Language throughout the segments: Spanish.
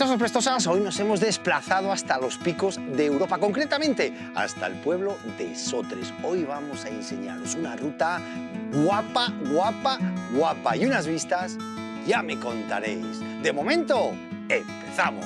Prestosos, prestosas, hoy nos hemos desplazado hasta los picos de Europa, concretamente hasta el pueblo de Sotres. Hoy vamos a enseñaros una ruta guapa, guapa, guapa y unas vistas, ya me contaréis. De momento, empezamos.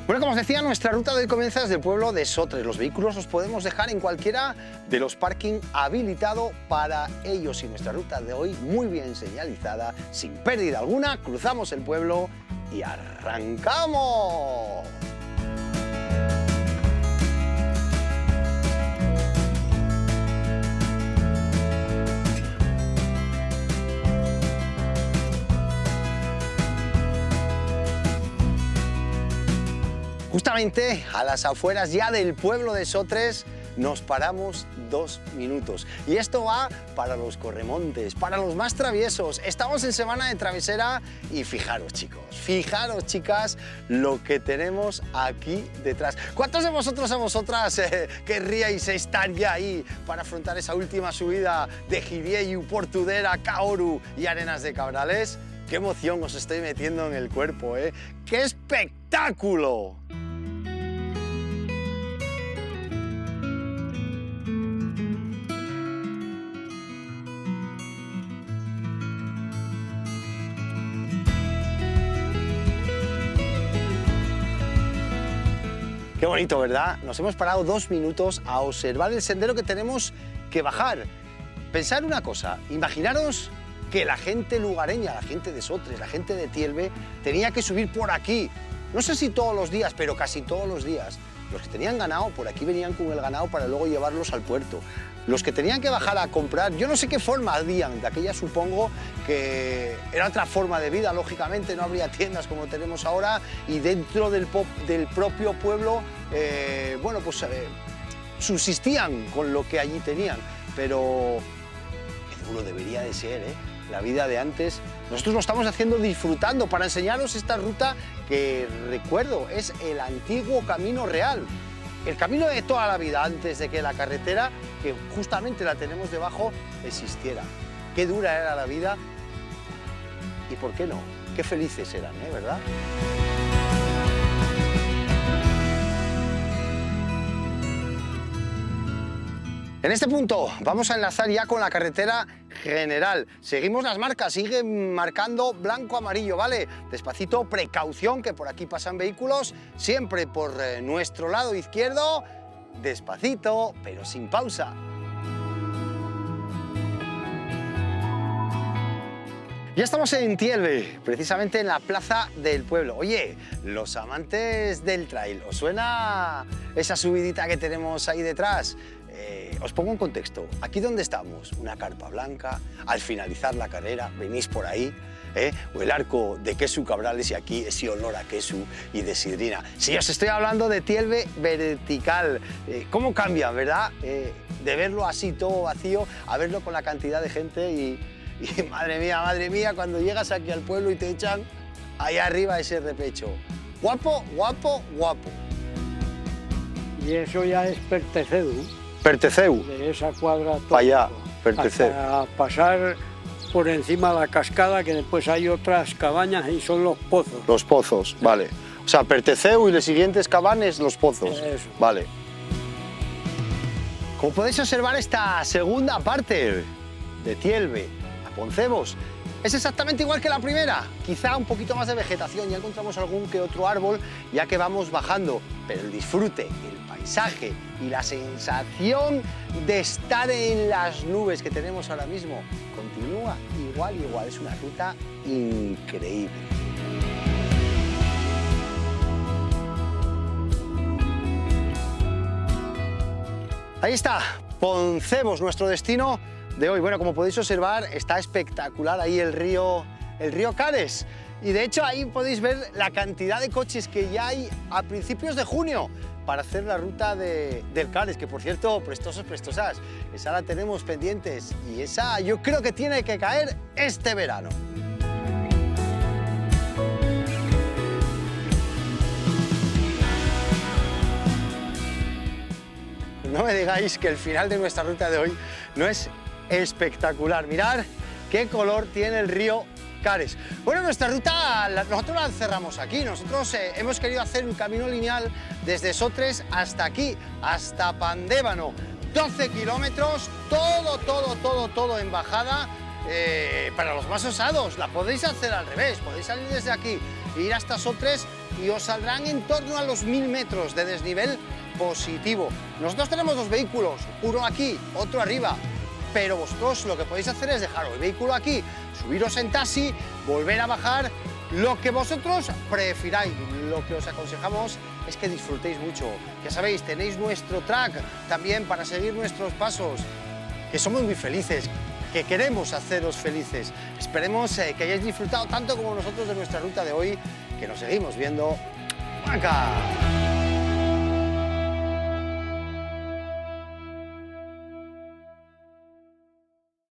Bueno, como os decía, nuestra ruta de hoy comienza desde el pueblo de Sotres. Los vehículos los podemos dejar en cualquiera de los parking habilitados para ellos. Y nuestra ruta de hoy, muy bien señalizada, sin pérdida alguna, cruzamos el pueblo y arrancamos. Justamente a las afueras ya del pueblo de Sotres nos paramos 2 minutos. Y esto va para los corremontes, para los más traviesos. Estamos en semana de travesera y fijaros, chicos, fijaros, chicas, lo que tenemos aquí detrás. ¿Cuántos de vosotros a vosotras querríais estar ya ahí para afrontar esa última subida de Jirieyu, Portudera, Kaoru y Arenas de Cabrales? ¡Qué emoción os estoy metiendo en el cuerpo, eh! ¡Qué espectáculo! Qué bonito, ¿verdad? Nos hemos parado 2 minutos a observar el sendero que tenemos que bajar. Pensad una cosa, imaginaros que la gente lugareña, la gente de Sotres, la gente de Tielve, tenía que subir por aquí. No sé si todos los días, pero casi todos los días. Los que tenían ganado, por aquí venían con el ganado para luego llevarlos al puerto. Los que tenían que bajar a comprar, yo no sé qué forma habían, de aquella supongo que era otra forma de vida, lógicamente, no habría tiendas como tenemos ahora, y dentro del propio pueblo, bueno, pues subsistían con lo que allí tenían, pero qué duro debería de ser, ¿eh? La vida de antes. Nosotros lo estamos haciendo disfrutando para enseñaros esta ruta que, recuerdo, es el antiguo Camino Real. El camino de toda la vida, antes de que la carretera, que justamente la tenemos debajo, existiera. Qué dura era la vida y por qué no, qué felices eran, ¿eh? ¿Verdad? En este punto vamos a enlazar ya con la carretera general. Seguimos las marcas, sigue marcando blanco-amarillo, ¿vale? Despacito, precaución, que por aquí pasan vehículos, siempre por nuestro lado izquierdo. Despacito, pero sin pausa. Ya estamos en Tielve, precisamente en la plaza del pueblo. Oye, los amantes del trail, ¿os suena esa subidita que tenemos ahí detrás? Os pongo un contexto. Aquí donde estamos, una carpa blanca, al finalizar la carrera, venís por ahí, o el arco de Quesu Cabrales y aquí ese olor a quesu y de sidrina. Si os estoy hablando de Tielve vertical, ¿cómo cambia, verdad? De verlo así todo vacío a verlo con la cantidad de gente y madre mía, cuando llegas aquí al pueblo y te echan ahí arriba ese repecho. Guapo, guapo, guapo. Y eso ya es Perteceu. Perteceu. De esa cuadra todo. Para allá, Perteceu. Hasta pasar por encima de la cascada, que después hay otras cabañas y son los pozos. Los pozos, vale. O sea, Perteceu y los siguientes cabanes, los pozos. Eso. Vale. Como podéis observar, esta segunda parte de Tielve a Poncebos es exactamente igual que la primera, quizá un poquito más de vegetación, ya encontramos algún que otro árbol ya que vamos bajando, pero el disfrute, el paisaje y la sensación de estar en las nubes que tenemos ahora mismo continúa igual, es una ruta increíble. Ahí está, Poncebos, nuestro destino de hoy. Bueno, como podéis observar, está espectacular ahí el río Cares. Y de hecho ahí podéis ver la cantidad de coches que ya hay a principios de junio para hacer la ruta del Cares, que por cierto, prestosos, prestosas, esa la tenemos pendientes y esa yo creo que tiene que caer este verano. no me digáis que el final de nuestra ruta de hoy no es espectacular. Mirad qué color tiene el río Cares. Bueno, nuestra ruta nosotros la cerramos aquí. Nosotros hemos querido hacer un camino lineal desde Sotres hasta aquí, hasta Pandévano. 12 kilómetros, todo en bajada. Para los más osados, la podéis hacer al revés. Podéis salir desde aquí e ir hasta Sotres y os saldrán en torno a los 1000 metros de desnivel positivo. Nosotros tenemos dos vehículos, uno aquí, otro arriba. Pero vosotros lo que podéis hacer es dejar el vehículo aquí, subiros en taxi, volver a bajar, lo que vosotros prefiráis. Lo que os aconsejamos es que disfrutéis mucho. Ya sabéis, tenéis nuestro track también para seguir nuestros pasos, que somos muy felices, que queremos haceros felices. Esperemos que hayáis disfrutado tanto como nosotros de nuestra ruta de hoy, que nos seguimos viendo acá.